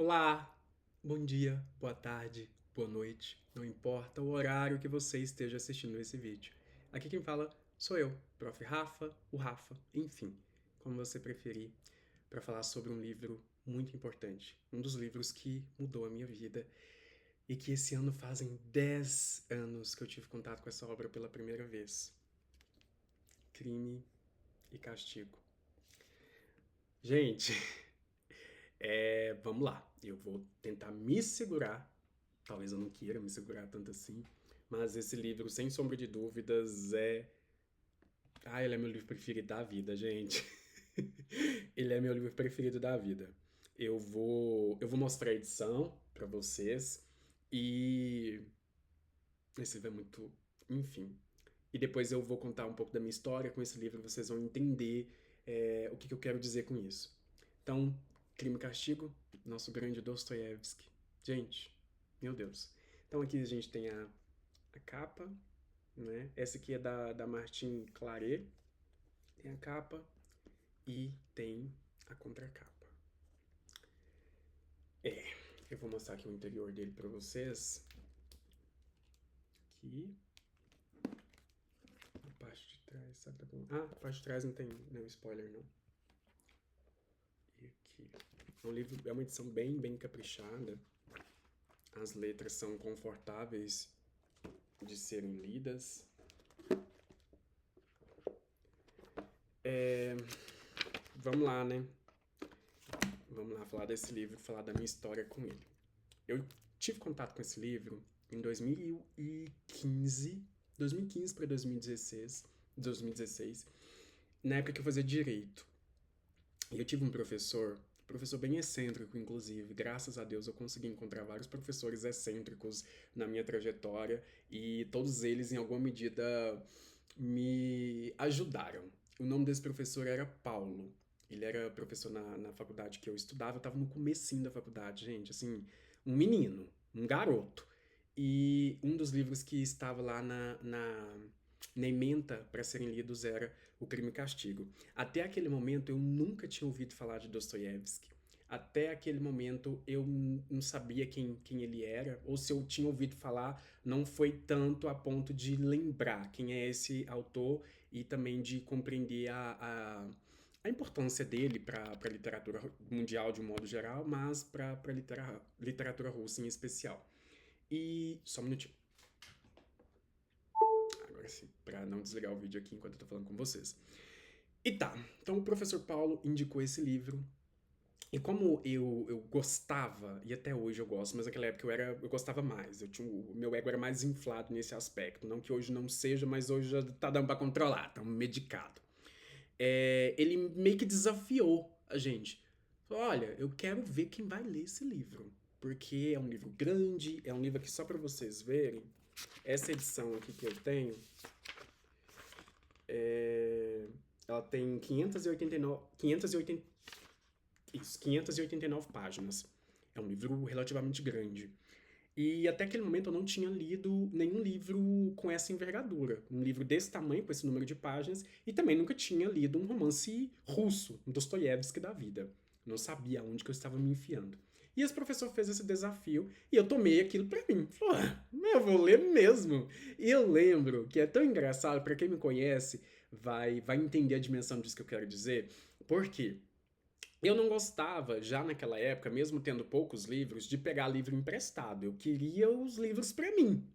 Olá, bom dia, boa tarde, boa noite, não importa o horário que você esteja assistindo esse vídeo. Aqui quem fala sou eu, Prof. Rafa, o Rafa, enfim, como você preferir, para falar sobre um livro muito importante, um dos livros que mudou a minha vida e que esse ano fazem 10 anos que eu tive contato com essa obra pela primeira vez. Crime e Castigo. Gente, vamos lá. Eu vou tentar me segurar. Talvez eu não queira me segurar tanto assim. Mas esse livro, sem sombra de dúvidas, é. Ah, ele é meu livro preferido da vida, gente. Ele é meu livro preferido da vida. Eu vou mostrar a edição pra vocês. E. Esse livro é muito. Enfim. E depois eu vou contar um pouco da minha história com esse livro. Vocês vão entender o que eu quero dizer com isso. Então, Crime e Castigo, nosso grande Dostoiévski. Gente, meu Deus. Então aqui a gente tem a capa, né? Essa aqui é da Martin Claret. Tem a capa e tem a contracapa. Eu vou mostrar aqui o interior dele pra vocês. Aqui. A parte de trás, sabe? A parte de trás não tem nenhum spoiler, não. E aqui. É um livro, é uma edição bem caprichada. As letras são confortáveis de serem lidas. Vamos lá, né? Vamos lá falar desse livro, falar da minha história com ele. Eu tive contato com esse livro em 2015 para 2016, na época que eu fazia direito. E eu tive um professor bem excêntrico, inclusive. Graças a Deus eu consegui encontrar vários professores excêntricos na minha trajetória e todos eles, em alguma medida, me ajudaram. O nome desse professor era Paulo. Ele era professor na faculdade que eu estudava. Eu estava no comecinho da faculdade, gente. Assim, um menino, um garoto. E um dos livros que estava lá na ementa para serem lidos era O Crime e Castigo. Até aquele momento eu nunca tinha ouvido falar de Dostoiévski. Até aquele momento eu não sabia quem ele era, ou se eu tinha ouvido falar, não foi tanto a ponto de lembrar quem é esse autor e também de compreender a importância dele para a literatura mundial de um modo geral, mas para a literatura russa em especial. E. Só um minutinho. Agora sim, para não desligar o vídeo aqui enquanto eu tô falando com vocês. E tá, então o professor Paulo indicou esse livro. E como eu gostava, e até hoje eu gosto, mas naquela época eu gostava mais. O meu ego era mais inflado nesse aspecto. Não que hoje não seja, mas hoje já tá dando pra controlar, tá medicado. Ele meio que desafiou a gente. Falou, olha, eu quero ver quem vai ler esse livro. Porque é um livro grande, é um livro que só pra vocês verem, essa edição aqui que eu tenho, ela tem 589 páginas. É um livro relativamente grande. E até aquele momento eu não tinha lido nenhum livro com essa envergadura. Um livro desse tamanho, com esse número de páginas, e também nunca tinha lido um romance russo, um Dostoiévski da vida. Não sabia onde que eu estava me enfiando. E esse professor fez esse desafio e eu tomei aquilo pra mim. Falei, eu vou ler mesmo. E eu lembro que é tão engraçado, pra quem me conhece, vai entender a dimensão disso que eu quero dizer. Por quê? Eu não gostava, já naquela época, mesmo tendo poucos livros, de pegar livro emprestado. Eu queria os livros para mim.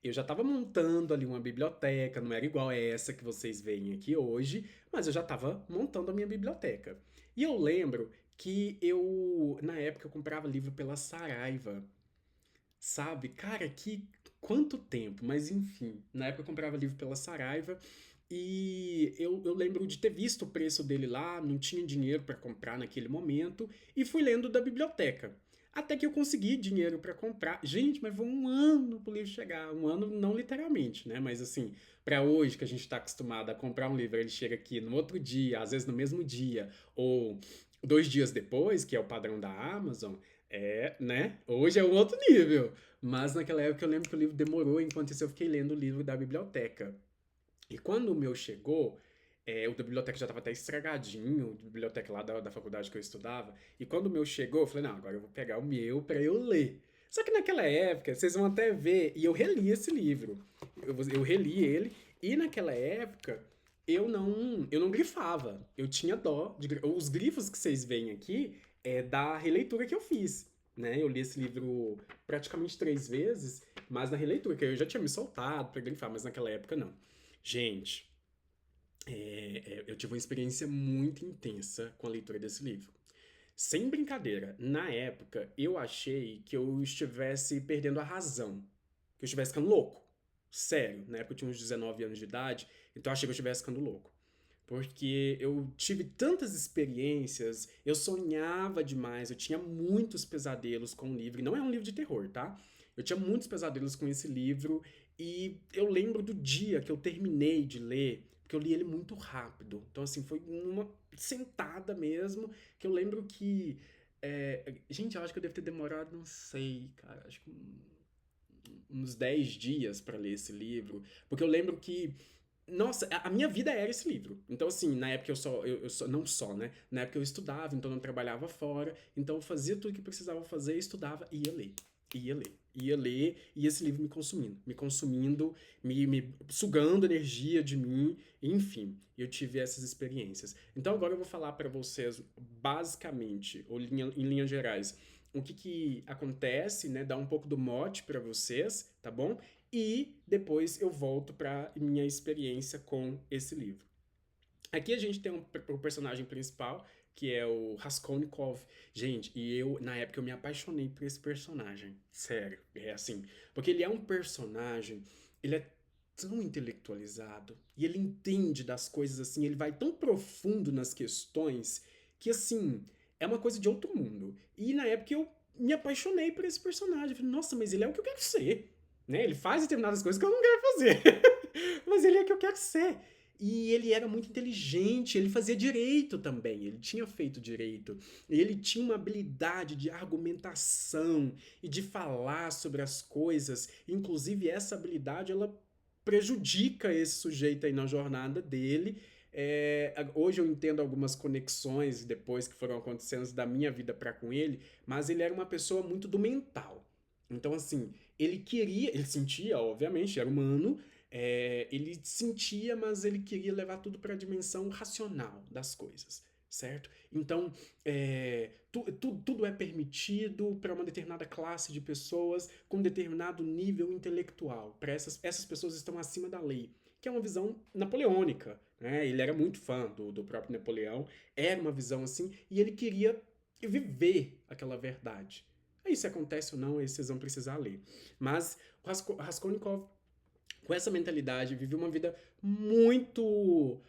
Eu já estava montando ali uma biblioteca, não era igual a essa que vocês veem aqui hoje, mas eu já estava montando a minha biblioteca. E eu lembro que na época, eu comprava livro pela Saraiva. Sabe? Cara, que quanto tempo, mas enfim. Na época eu comprava livro pela Saraiva e eu lembro de ter visto o preço dele lá, não tinha dinheiro para comprar naquele momento e fui lendo da biblioteca. Até que eu consegui dinheiro para comprar. Gente, mas foi um ano pro livro chegar. Um ano, não literalmente, né? Mas assim, para hoje que a gente tá acostumado a comprar um livro, ele chega aqui no outro dia, às vezes no mesmo dia, ou 2 dias depois, que é o padrão da Amazon, né? Hoje é um outro nível. Mas naquela época eu lembro que o livro demorou, enquanto isso eu fiquei lendo o livro da biblioteca. E quando o meu chegou, O da biblioteca já tava até estragadinho, a biblioteca lá da faculdade que eu estudava. E quando o meu chegou, eu falei, não, agora eu vou pegar o meu pra eu ler. Só que naquela época, vocês vão até ver, e eu reli esse livro. Eu reli ele, e naquela época eu não grifava. Eu tinha dó. Os grifos que vocês veem aqui é da releitura que eu fiz. Né? Eu li esse livro praticamente 3 vezes, mas na releitura, que eu já tinha me soltado pra grifar, mas naquela época não. Gente, eu tive uma experiência muito intensa com a leitura desse livro. Sem brincadeira, na época eu achei que eu estivesse perdendo a razão, que eu estivesse ficando louco. Sério, na época eu tinha uns 19 anos de idade, então eu achei que eu estivesse ficando louco. Porque eu tive tantas experiências, eu sonhava demais, eu tinha muitos pesadelos com o livro. E não é um livro de terror, tá? Eu tinha muitos pesadelos com esse livro e eu lembro do dia que eu terminei de ler, porque eu li ele muito rápido. Então, assim, foi numa sentada mesmo, que eu lembro que. Gente, eu acho que eu devo ter demorado, não sei, cara, acho que uns 10 dias pra ler esse livro. Porque eu lembro que nossa, a minha vida era esse livro. Então, assim, na época eu só, não só, né? Na época eu estudava, então eu não trabalhava fora. Então eu fazia tudo que precisava fazer, estudava e ia ler. Ia ler. Ia ler e esse livro me consumindo, me sugando energia de mim, enfim, eu tive essas experiências. Então agora eu vou falar pra vocês, basicamente, ou em linhas gerais, o que que acontece, né? Dar um pouco do mote pra vocês, tá bom? E depois eu volto para minha experiência com esse livro. Aqui a gente tem o personagem principal, que é o Raskolnikov. Gente, e eu, na época, eu me apaixonei por esse personagem. Sério, é assim. Porque ele é um personagem, ele é tão intelectualizado, e ele entende das coisas assim, ele vai tão profundo nas questões, que assim, é uma coisa de outro mundo. E na época eu me apaixonei por esse personagem. Eu falei, nossa, mas ele é o que eu quero ser. Né? Ele faz determinadas coisas que eu não quero fazer. Mas ele é o que eu quero ser. E ele era muito inteligente, ele fazia direito também, ele tinha feito direito. E ele tinha uma habilidade de argumentação e de falar sobre as coisas. Inclusive, essa habilidade, ela prejudica esse sujeito aí na jornada dele. Hoje eu entendo algumas conexões depois que foram acontecendo da minha vida para com ele, mas ele era uma pessoa muito do mental. Então, assim, ele sentia, obviamente, era humano, ele sentia, mas ele queria levar tudo para a dimensão racional das coisas, certo? Então, tudo é permitido para uma determinada classe de pessoas com determinado nível intelectual. Para essas pessoas estão acima da lei, que é uma visão napoleônica, né? Ele era muito fã do próprio Napoleão, era uma visão assim, e ele queria viver aquela verdade. Aí se acontece ou não, aí vocês vão precisar ler. Mas o Raskolnikov, com essa mentalidade, viveu uma vida muito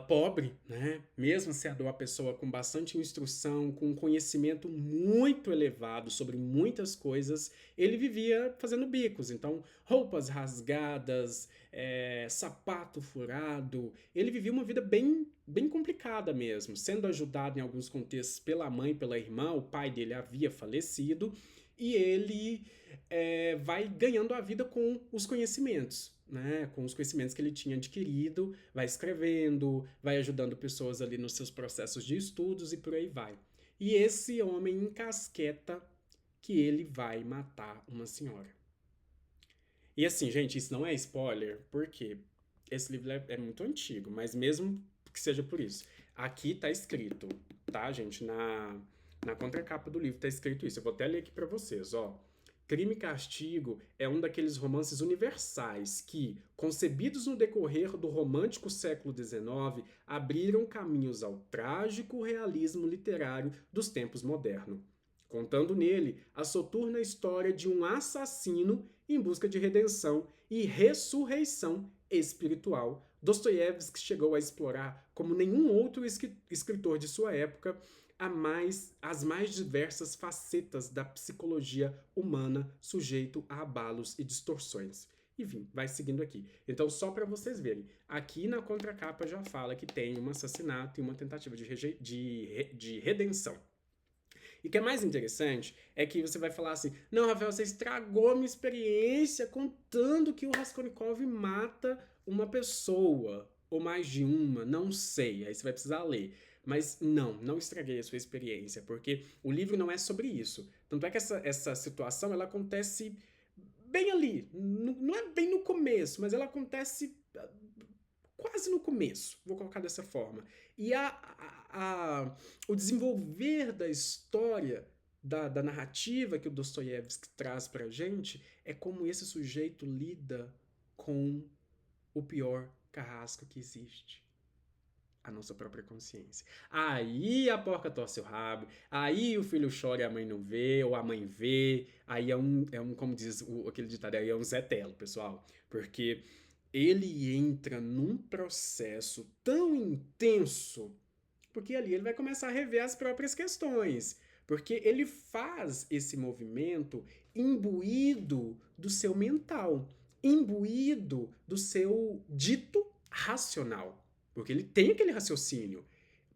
pobre, né? Mesmo sendo uma pessoa com bastante instrução, com um conhecimento muito elevado sobre muitas coisas, ele vivia fazendo bicos. Então, roupas rasgadas, sapato furado. Ele vivia uma vida bem, bem complicada mesmo, sendo ajudado em alguns contextos pela mãe, pela irmã. O pai dele havia falecido e ele vai ganhando a vida com os conhecimentos. Né, com os conhecimentos que ele tinha adquirido, vai escrevendo, vai ajudando pessoas ali nos seus processos de estudos e por aí vai. E esse homem encasqueta que ele vai matar uma senhora. E assim, gente, isso não é spoiler, porque esse livro é muito antigo, mas mesmo que seja por isso. Aqui tá escrito, tá, gente? Na contracapa do livro tá escrito isso. Eu vou até ler aqui pra vocês, ó. Crime e Castigo é um daqueles romances universais que, concebidos no decorrer do romântico século XIX, abriram caminhos ao trágico realismo literário dos tempos modernos, contando nele a soturna história de um assassino em busca de redenção e ressurreição espiritual. Dostoiévski chegou a explorar, como nenhum outro escritor de sua época, as mais diversas facetas da psicologia humana sujeito a abalos e distorções. Enfim, vai seguindo aqui. Então, só para vocês verem, aqui na contracapa já fala que tem um assassinato e uma tentativa de redenção. E o que é mais interessante é que você vai falar assim: não, Rafael, você estragou a minha experiência contando que o Raskolnikov mata uma pessoa. ou mais de uma, não sei, aí você vai precisar ler. Mas não estraguei a sua experiência, porque o livro não é sobre isso. Tanto é que essa situação, ela acontece bem ali, não é bem no começo, mas ela acontece quase no começo, vou colocar dessa forma. E o desenvolver da história, da narrativa que o Dostoiévski traz pra gente, é como esse sujeito lida com o pior carrasco que existe. A nossa própria consciência. Aí a porca torce o rabo, aí o filho chora e a mãe não vê, ou a mãe vê, aí como diz aquele ditado, aí é um Zé Telo, pessoal. Porque ele entra num processo tão intenso, porque ali ele vai começar a rever as próprias questões. Porque ele faz esse movimento imbuído do seu mental, imbuído do seu dito racional. Porque ele tem aquele raciocínio.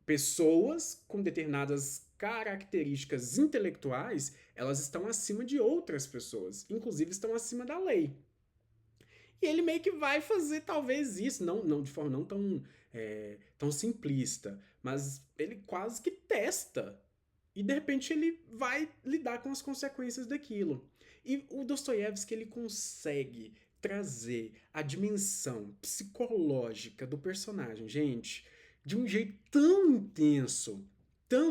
Pessoas com determinadas características intelectuais, elas estão acima de outras pessoas, inclusive estão acima da lei. E ele meio que vai fazer talvez isso, não de forma não tão simplista, mas ele quase que testa. E de repente ele vai lidar com as consequências daquilo. E o Dostoiévski ele consegue trazer a dimensão psicológica do personagem, gente, de um jeito tão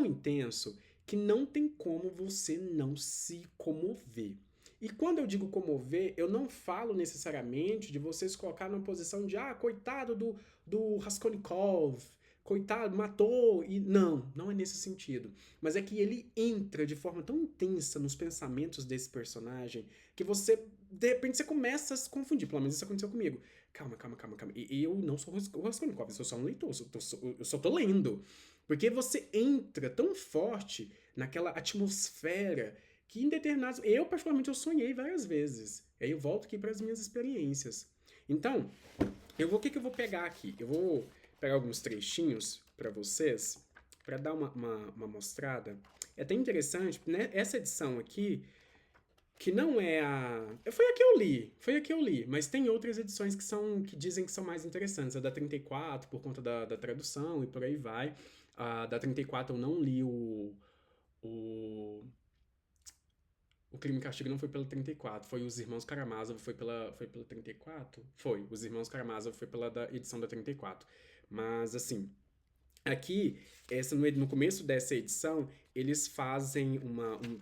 intenso, que não tem como você não se comover. E quando eu digo comover, eu não falo necessariamente de você se colocar numa posição de coitado do Raskolnikov, coitado, matou, e não é nesse sentido. Mas é que ele entra de forma tão intensa nos pensamentos desse personagem que você, de repente, você começa a se confundir. Pelo menos isso aconteceu comigo. Calma. E eu não sou o Raskolnikov, eu sou só um leitor, eu só tô lendo. Porque você entra tão forte naquela atmosfera que em determinados... Eu, particularmente, eu sonhei várias vezes. Aí eu volto aqui para as minhas experiências. Então, o que eu vou pegar aqui? Eu vou pegar alguns trechinhos para vocês, para dar uma mostrada. É até interessante, né? Essa edição aqui, que não é a... Foi a que eu li, mas tem outras edições que dizem que são mais interessantes. A da 34, por conta da tradução e por aí vai. A da 34 eu não li o o Crime e Castigo não foi pela 34, foi Os Irmãos Karamazov, foi pela 34? Foi, Os Irmãos Karamazov foi pela edição da 34. Mas, assim, aqui, no começo dessa edição, eles fazem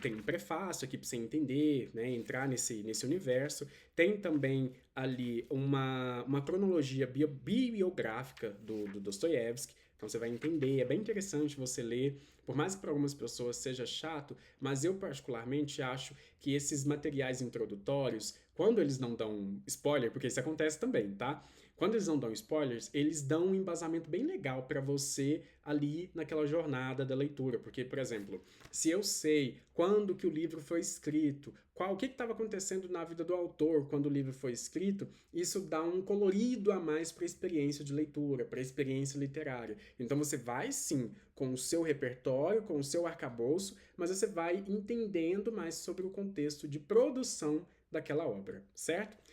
tem um prefácio aqui para você entender, né, entrar nesse universo. Tem também ali uma cronologia biográfica do Dostoiévski, então você vai entender, é bem interessante você ler, por mais que para algumas pessoas seja chato, mas eu particularmente acho que esses materiais introdutórios, quando eles não dão spoiler, porque isso acontece também, tá? Quando eles não dão spoilers, eles dão um embasamento bem legal para você ali naquela jornada da leitura. Porque, por exemplo, se eu sei quando que o livro foi escrito, o que estava acontecendo na vida do autor quando o livro foi escrito, isso dá um colorido a mais para a experiência de leitura, para a experiência literária. Então você vai sim com o seu repertório, com o seu arcabouço, mas você vai entendendo mais sobre o contexto de produção daquela obra, certo?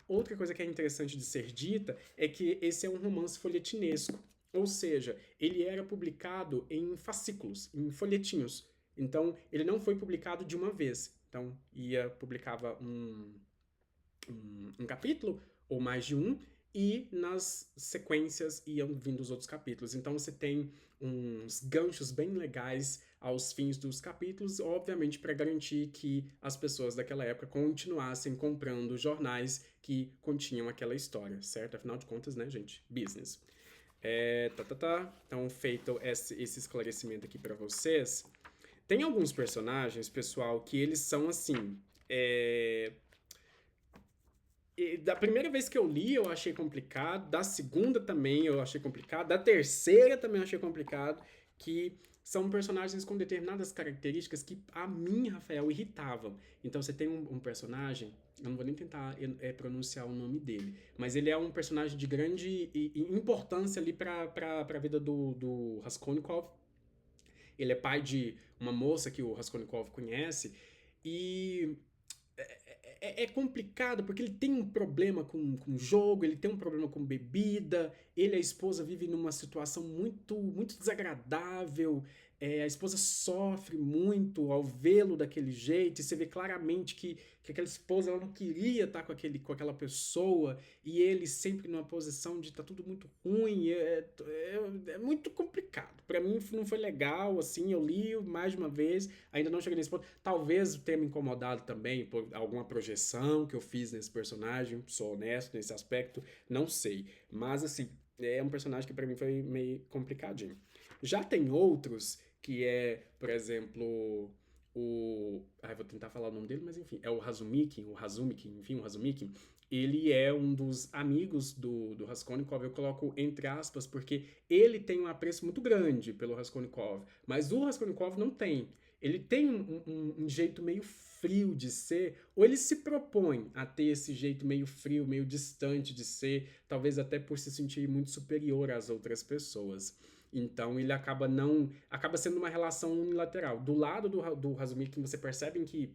Outra coisa que é interessante de ser dita é que esse é um romance folhetinesco, ou seja, ele era publicado em fascículos, em folhetinhos. Então, ele não foi publicado de uma vez. Então, publicava um capítulo ou mais de um, e nas sequências iam vindo os outros capítulos. Então você tem uns ganchos bem legais aos fins dos capítulos, obviamente para garantir que as pessoas daquela época continuassem comprando jornais que continham aquela história, certo? Afinal de contas, né, gente? Business. Então, feito esse esclarecimento aqui para vocês, tem alguns personagens, pessoal, que eles são assim. Da primeira vez que eu li, eu achei complicado. Da segunda também eu achei complicado. Da terceira também eu achei complicado. Que são personagens com determinadas características que a mim, Rafael, irritavam. Então você tem um personagem, eu não vou nem tentar pronunciar o nome dele, mas ele é um personagem de grande importância ali para a vida do Raskolnikov. Ele é pai de uma moça que o Raskolnikov conhece. E é complicado porque ele tem um problema com jogo, ele tem um problema com bebida, ele e a esposa vivem numa situação muito desagradável. A esposa sofre muito ao vê-lo daquele jeito, e você vê claramente que aquela esposa ela não queria estar com aquela pessoa, e ele sempre numa posição de tá tudo muito ruim. É muito complicado. Pra mim não foi legal, assim, eu li mais de uma vez, ainda não cheguei nesse ponto. Talvez tenha me incomodado também por alguma projeção que eu fiz nesse personagem, sou honesto nesse aspecto, não sei. Mas, assim, é um personagem que pra mim foi meio complicadinho. Já tem outros que é, por exemplo, vou tentar falar o nome dele, mas enfim, é o Razumiki. Ele é um dos amigos do Raskolnikov, eu coloco entre aspas, porque ele tem um apreço muito grande pelo Raskolnikov, mas o Raskolnikov não tem. Ele tem um jeito meio frio de ser, ou ele se propõe a ter esse jeito meio frio, meio distante de ser, talvez até por se sentir muito superior às outras pessoas. Então ele acaba sendo uma relação unilateral. Do lado do Razumik, você percebe que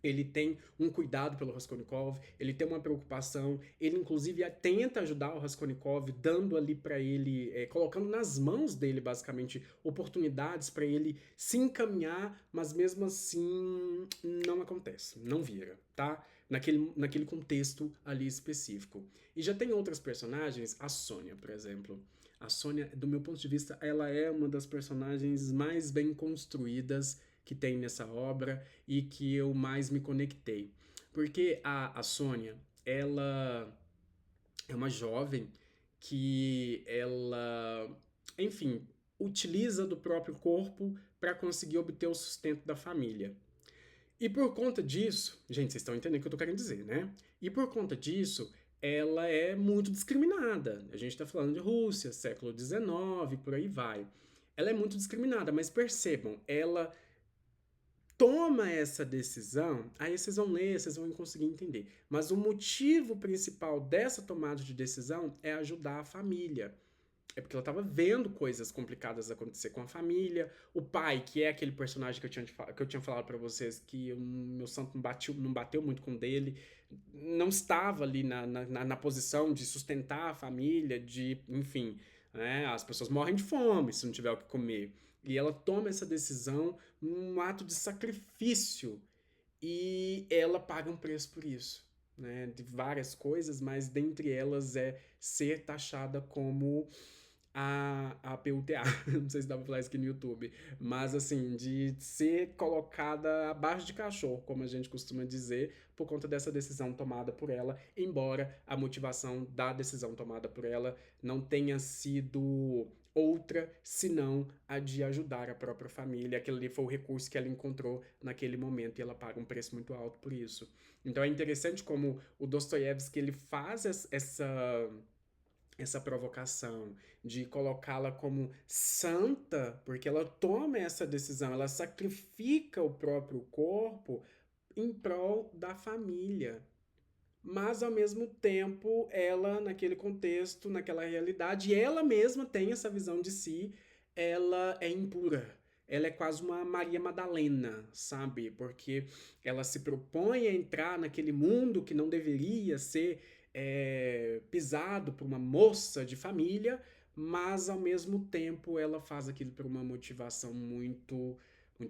ele tem um cuidado pelo Raskolnikov, ele tem uma preocupação, ele inclusive tenta ajudar o Raskolnikov, dando ali para ele, colocando nas mãos dele basicamente oportunidades para ele se encaminhar, mas mesmo assim não acontece, não vira, tá? Naquele contexto ali específico. E já tem outras personagens, a Sônia, por exemplo. A Sônia, do meu ponto de vista, ela é uma das personagens mais bem construídas que tem nessa obra e que eu mais me conectei. Porque a Sônia, ela é uma jovem que ela, enfim, utiliza do próprio corpo para conseguir obter o sustento da família. E por conta disso, gente, vocês estão entendendo o que eu tô querendo dizer, né? E por conta disso, ela é muito discriminada. A gente está falando de Rússia, século XIX, por aí vai. Ela é muito discriminada, mas percebam, ela toma essa decisão, aí vocês vão ler, vocês vão conseguir entender. Mas o motivo principal dessa tomada de decisão é ajudar a família. É porque ela estava vendo coisas complicadas acontecer com a família. O pai, que é aquele personagem que eu tinha falado para vocês, que o meu santo não bateu muito com dele, não estava ali na posição de sustentar a família, de, enfim, né, as pessoas morrem de fome se não tiver o que comer. E ela toma essa decisão num ato de sacrifício e ela paga um preço por isso, né? De várias coisas, mas dentre elas é ser taxada como a PUTA. Não sei se dá pra falar isso aqui no YouTube, mas assim, de ser colocada abaixo de cachorro, como a gente costuma dizer, por conta dessa decisão tomada por ela, embora a motivação da decisão tomada por ela não tenha sido outra senão a de ajudar a própria família. Aquele ali foi o recurso que ela encontrou naquele momento e ela paga um preço muito alto por isso. Então é interessante como o Dostoiévski ele faz essa provocação de colocá-la como santa, porque ela toma essa decisão, ela sacrifica o próprio corpo em prol da família. Mas ao mesmo tempo, ela, naquele contexto, naquela realidade, ela mesma tem essa visão de si, ela é impura. Ela é quase uma Maria Madalena, sabe? Porque ela se propõe a entrar naquele mundo que não deveria ser pisado por uma moça de família, mas ao mesmo tempo ela faz aquilo por uma motivação muito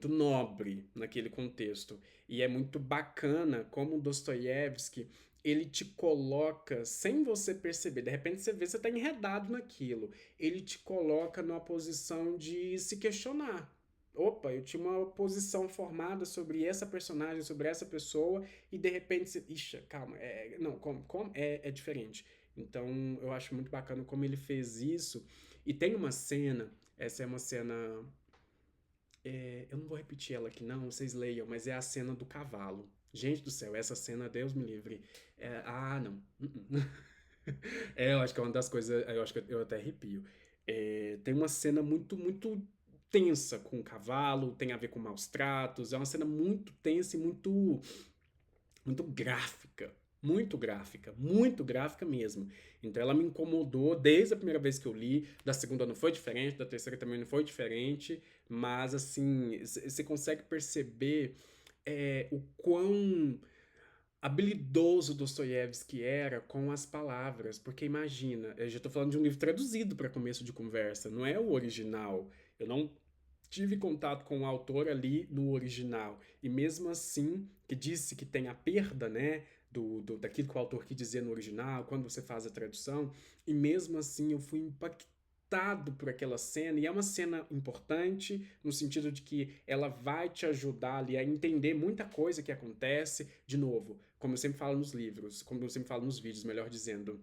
nobre naquele contexto. E é muito bacana como Dostoiévski ele te coloca sem você perceber. De repente você vê, você tá enredado naquilo. Ele te coloca numa posição de se questionar. Opa, eu tinha uma posição formada sobre essa personagem, sobre essa pessoa, e de repente você. Ixi, calma, não, como? É diferente. Então eu acho muito bacana como ele fez isso. E tem uma cena, essa é uma cena. Eu não vou repetir ela aqui, não, vocês leiam, mas é a cena do cavalo. Gente do céu, essa cena, Deus me livre. Não. Eu acho que é uma das coisas. Eu acho que eu até arrepio. Tem uma cena muito tensa com o cavalo, tem a ver com maus tratos. É uma cena muito tensa e muito gráfica. Muito gráfica mesmo. Então ela me incomodou desde a primeira vez que eu li, da segunda não foi diferente, da terceira também não foi diferente, mas assim, você consegue perceber o quão habilidoso Dostoiévski era com as palavras, porque imagina, eu já tô falando de um livro traduzido para começo de conversa, não é o original. Eu não tive contato com o autor ali no original. E mesmo assim, que disse que tem a perda, né, daquilo que o autor quis dizer no original, quando você faz a tradução, e mesmo assim eu fui impactado por aquela cena, e é uma cena importante no sentido de que ela vai te ajudar ali a entender muita coisa que acontece, de novo, como eu sempre falo nos livros, como eu sempre falo nos vídeos, melhor dizendo,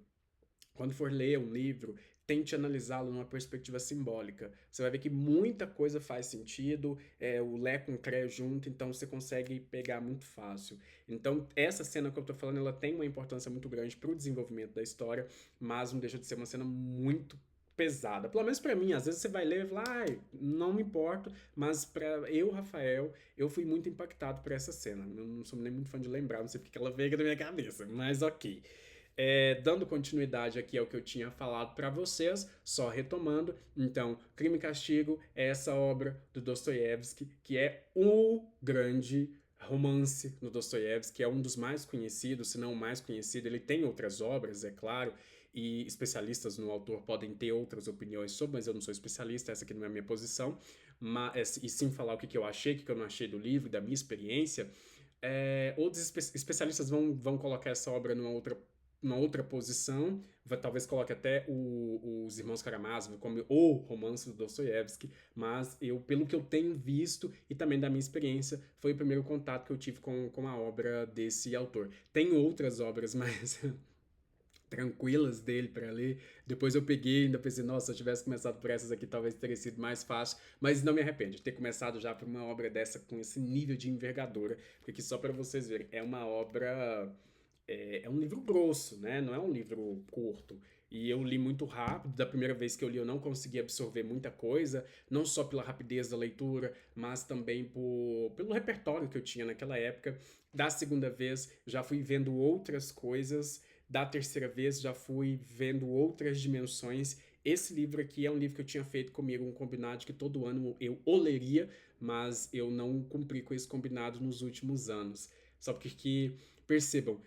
quando for ler um livro, tente analisá-lo numa perspectiva simbólica. Você vai ver que muita coisa faz sentido, o Lé com o Cré junto, então você consegue pegar muito fácil. Então, essa cena que eu tô falando, ela tem uma importância muito grande pro desenvolvimento da história, mas não deixa de ser uma cena muito pesada. Pelo menos pra mim, às vezes você vai ler e fala, ai, não me importo, mas pra eu, Rafael, eu fui muito impactado por essa cena. Eu não sou nem muito fã de lembrar, não sei porque ela veio na minha cabeça, mas ok. Dando continuidade aqui ao que eu tinha falado para vocês, só retomando, então, Crime e Castigo é essa obra do Dostoiévski, que é o grande romance do Dostoiévski, que é um dos mais conhecidos, se não o mais conhecido. Ele tem outras obras, é claro, e especialistas no autor podem ter outras opiniões sobre, mas eu não sou especialista, essa aqui não é a minha posição, mas, e sim falar o que eu achei, o que eu não achei do livro, da minha experiência. Outros especialistas vão colocar essa obra numa outra posição, talvez coloque até os Irmãos Karamazov como o romance do Dostoiévski, mas eu, pelo que eu tenho visto e também da minha experiência, foi o primeiro contato que eu tive com a obra desse autor. Tem outras obras mais tranquilas dele para ler. Depois eu peguei e ainda pensei, nossa, se eu tivesse começado por essas aqui, talvez teria sido mais fácil. Mas não me arrependo de ter começado já por uma obra dessa com esse nível de envergadura, porque aqui só para vocês verem, é uma obra é um livro grosso, né? Não é um livro curto. E eu li muito rápido. Da primeira vez que eu li, eu não consegui absorver muita coisa, não só pela rapidez da leitura, mas também pelo repertório que eu tinha naquela época. Da segunda vez, já fui vendo outras coisas. Da terceira vez, já fui vendo outras dimensões. Esse livro aqui é um livro que eu tinha feito comigo, um combinado de que todo ano eu o leria, mas eu não cumpri com esse combinado nos últimos anos. Só porque, percebam,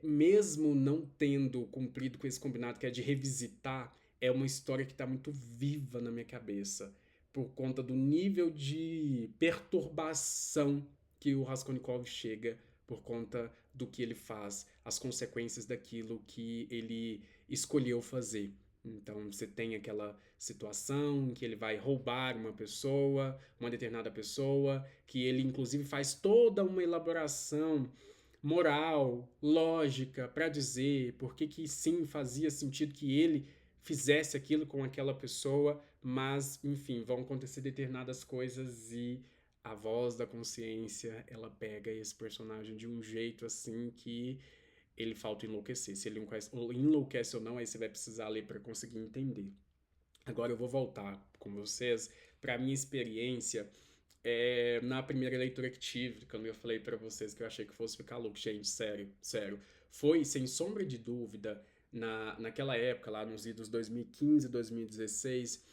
mesmo não tendo cumprido com esse combinado que é de revisitar, é uma história que está muito viva na minha cabeça, por conta do nível de perturbação que o Raskolnikov chega, por conta do que ele faz, as consequências daquilo que ele escolheu fazer. Então você tem aquela situação em que ele vai roubar uma determinada pessoa, que ele inclusive faz toda uma elaboração moral, lógica para dizer por que que sim fazia sentido que ele fizesse aquilo com aquela pessoa, mas enfim, vão acontecer determinadas coisas e a voz da consciência, ela pega esse personagem de um jeito assim que ele falta enlouquecer. Se ele enlouquece ou não, aí você vai precisar ler para conseguir entender. Agora eu vou voltar com vocês para minha experiência na primeira leitura que tive, quando eu falei pra vocês que eu achei que fosse ficar louco. Gente, sério, sério. Foi, sem sombra de dúvida, naquela época, lá nos idos 2015, 2016,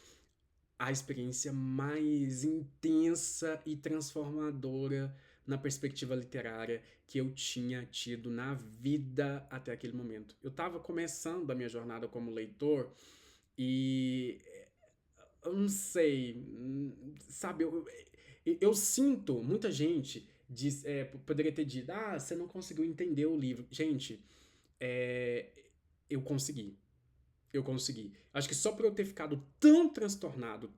a experiência mais intensa e transformadora na perspectiva literária que eu tinha tido na vida até aquele momento. Eu estava começando a minha jornada como leitor e eu não sei, sabe, eu sinto, muita gente poderia ter dito, ah, você não conseguiu entender o livro. Gente, é, eu consegui. Eu consegui. Acho que só por eu ter ficado tão transtornado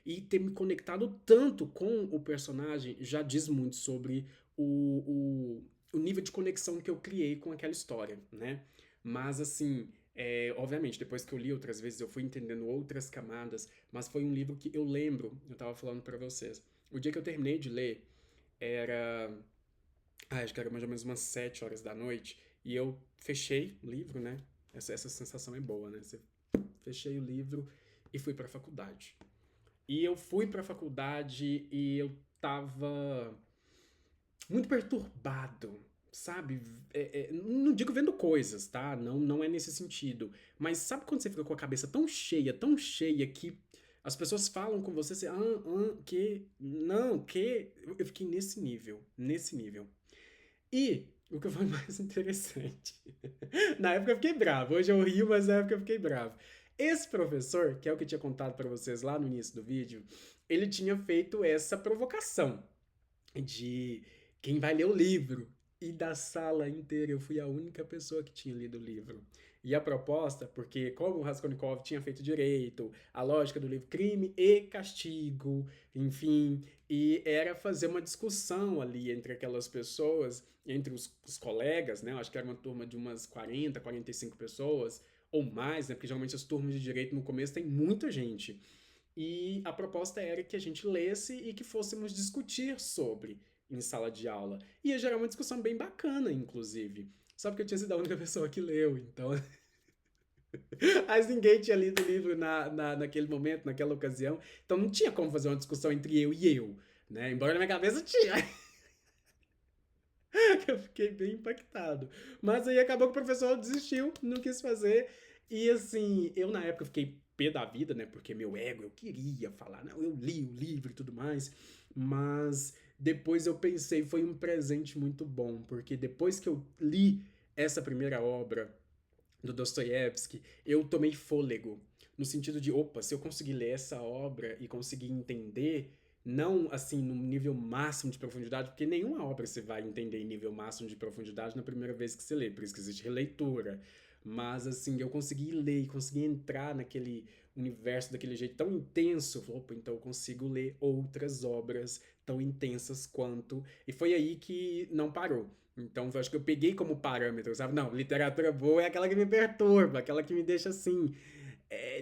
e ter me conectado tanto com o personagem, já diz muito sobre o nível de conexão que eu criei com aquela história, né? Mas assim, obviamente, depois que eu li outras vezes, eu fui entendendo outras camadas, mas foi um livro que eu lembro, eu tava falando pra vocês. O dia que eu terminei de ler era. Acho que era mais ou menos umas 7 horas da noite. E eu fechei o livro, né? Essa sensação é boa, né? Você fechei o livro e fui pra faculdade. E eu fui pra faculdade e eu tava muito perturbado, sabe? Não digo vendo coisas, tá? Não, não é nesse sentido. Mas sabe quando você fica com a cabeça tão cheia que as pessoas falam com você, você, que, não, que. Eu fiquei nesse nível, nesse nível. E O que foi mais interessante. Na época eu fiquei bravo. Hoje eu rio, mas na época eu fiquei bravo. Esse professor, que é o que eu tinha contado pra vocês lá no início do vídeo, ele tinha feito essa provocação de quem vai ler o livro. E da sala inteira eu fui a única pessoa que tinha lido o livro. E a proposta, porque como o Raskolnikov tinha feito direito, a lógica do livro Crime e Castigo, enfim, e era fazer uma discussão ali entre aquelas pessoas, entre os colegas, né? Eu acho que era uma turma de umas 40, 45 pessoas, ou mais, né? Porque geralmente as turmas de direito no começo tem muita gente. E a proposta era que a gente lesse e que fôssemos discutir sobre em sala de aula. Ia gerar uma discussão bem bacana, inclusive. Só porque eu tinha sido a única pessoa que leu, então. Mas ninguém tinha lido o livro naquele momento, naquela ocasião. Então não tinha como fazer uma discussão entre eu e eu, né? Embora na minha cabeça tinha. Eu fiquei bem impactado. Mas aí acabou que o professor desistiu, não quis fazer. E assim, eu na época fiquei pé da vida, né? Porque meu ego, eu queria falar, não, eu li o livro e tudo mais. Mas depois eu pensei, foi um presente muito bom, porque depois que eu li essa primeira obra do Dostoiévski, eu tomei fôlego. No sentido de, opa, se eu conseguir ler essa obra e conseguir entender, não assim no nível máximo de profundidade, porque nenhuma obra você vai entender em nível máximo de profundidade na primeira vez que você lê, por isso que existe releitura. Mas assim, eu consegui ler e consegui entrar naquele universo daquele jeito tão intenso, opa, então eu consigo ler outras obras tão intensas quanto. E foi aí que não parou. Então, eu acho que eu peguei como parâmetro, sabe? Não, literatura boa é aquela que me perturba, aquela que me deixa assim,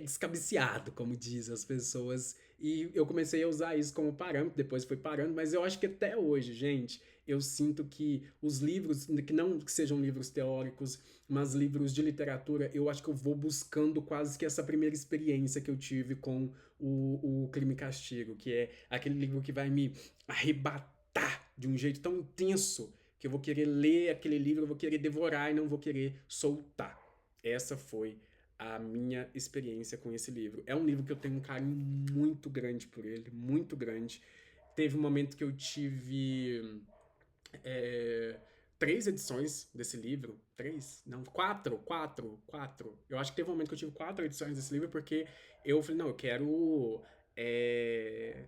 descabiciado, como dizem as pessoas. E eu comecei a usar isso como parâmetro, depois fui parando, mas eu acho que até hoje, gente, eu sinto que os livros, que não que sejam livros teóricos, mas livros de literatura, eu acho que eu vou buscando quase que essa primeira experiência que eu tive com o Crime e Castigo, que é aquele livro que vai me arrebatar de um jeito tão intenso que eu vou querer ler aquele livro, eu vou querer devorar e não vou querer soltar. Essa foi a minha experiência com esse livro. É um livro que eu tenho um carinho muito grande por ele, muito grande. Teve um momento que eu tive é, 3 edições desse livro. Três? Não, quatro. Eu acho que teve um momento que eu tive 4 edições desse livro porque eu falei, não, eu quero. é,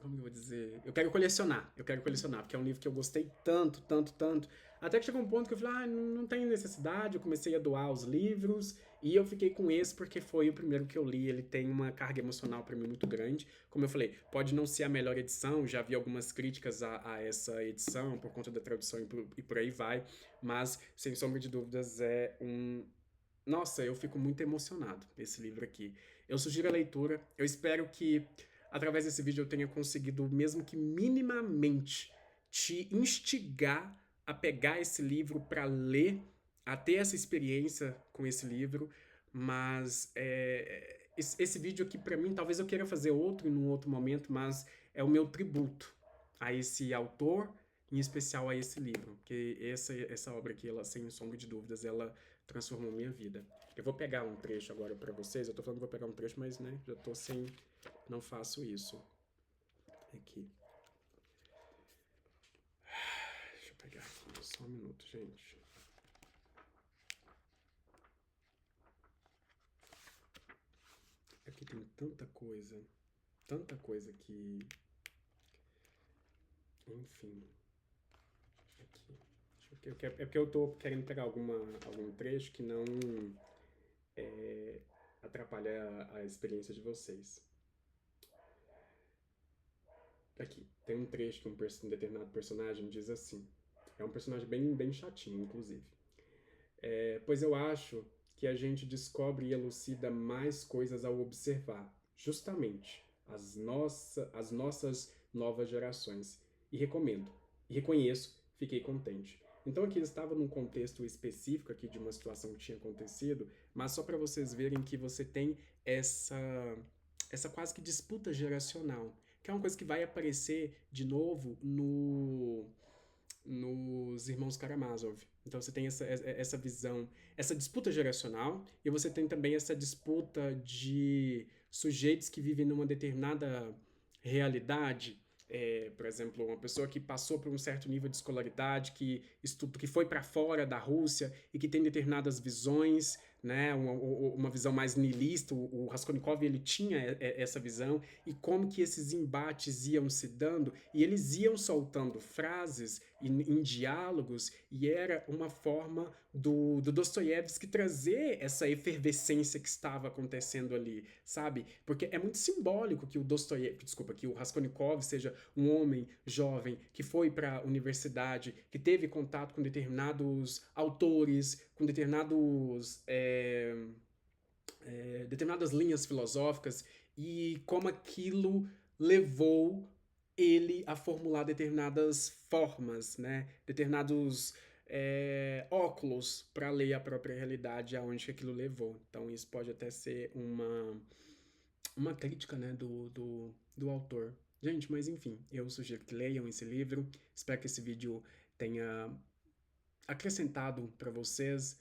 Como que eu vou dizer? Eu quero colecionar, porque é um livro que eu gostei tanto, tanto, tanto. Até que chegou um ponto que eu falei, ah, não tem necessidade. Eu comecei a doar os livros e eu fiquei com esse porque foi o primeiro que eu li. Ele tem uma carga emocional para mim muito grande. Como eu falei, pode não ser a melhor edição, já vi algumas críticas a essa edição por conta da tradução e por aí vai, mas sem sombra de dúvidas é um. Nossa, eu fico muito emocionado esse livro aqui. Eu sugiro a leitura. Eu espero que através desse vídeo eu tenha conseguido, mesmo que minimamente, te instigar a pegar esse livro para ler, a ter essa experiência com esse livro. Mas esse vídeo aqui, para mim, talvez eu queira fazer outro em um outro momento, mas é o meu tributo a esse autor, em especial a esse livro. Porque essa obra aqui, ela, sem sombra de dúvidas, ela transformou minha vida. Eu vou pegar um trecho agora para vocês. Eu tô falando que vou pegar um trecho, mas né, já tô sem. Não faço isso. Aqui. Deixa eu pegar aqui. Só um minuto, gente. Aqui tem tanta coisa. Tanta coisa que. Enfim. Aqui. É porque eu tô querendo pegar algum trecho que não é, atrapalhe a experiência de vocês. Aqui, tem um trecho que um determinado personagem diz assim. É um personagem bem chatinho, inclusive. Pois eu acho que a gente descobre e elucida mais coisas ao observar, justamente, as nossas novas gerações. E recomendo, e reconheço, fiquei contente. Então aqui eles estavam num contexto específico aqui de uma situação que tinha acontecido, mas só para vocês verem que você tem essa essa quase que disputa geracional, que é uma coisa que vai aparecer de novo nos Irmãos Karamazov. Então você tem essa visão, essa disputa geracional, e você tem também essa disputa de sujeitos que vivem numa determinada realidade, por exemplo, uma pessoa que passou por um certo nível de escolaridade, que foi para fora da Rússia e que tem determinadas visões, né, uma visão mais niilista. O Raskolnikov, ele tinha essa visão, e como que esses embates iam se dando, e eles iam soltando frases em diálogos, e era uma forma do Dostoiévski trazer essa efervescência que estava acontecendo ali, sabe? Porque é muito simbólico que que o Raskolnikov seja um homem jovem que foi para a universidade, que teve contato com determinados autores, com determinadas linhas filosóficas, e como aquilo levou ele a formular determinadas formas, né? Determinados óculos para ler a própria realidade, aonde que aquilo levou. Então isso pode até ser uma crítica, né, do autor. Gente, mas enfim, eu sugiro que leiam esse livro. Espero que esse vídeo tenha acrescentado para vocês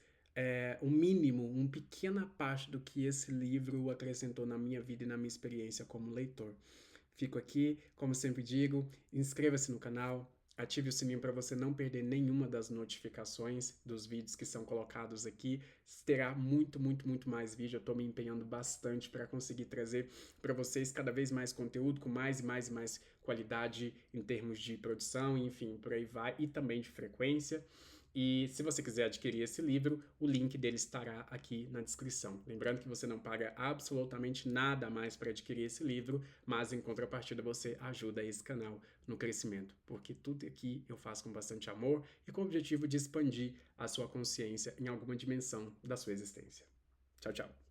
um mínimo, uma pequena parte do que esse livro acrescentou na minha vida e na minha experiência como leitor. Fico aqui, como sempre digo, inscreva-se no canal, ative o sininho para você não perder nenhuma das notificações dos vídeos que são colocados aqui. Terá muito, muito, muito mais vídeo. Eu estou me empenhando bastante para conseguir trazer para vocês cada vez mais conteúdo com mais e mais e mais qualidade em termos de produção, enfim, por aí vai, e também de frequência. E se você quiser adquirir esse livro, o link dele estará aqui na descrição. Lembrando que você não paga absolutamente nada a mais para adquirir esse livro, mas em contrapartida você ajuda esse canal no crescimento, porque tudo aqui eu faço com bastante amor e com o objetivo de expandir a sua consciência em alguma dimensão da sua existência. Tchau, tchau!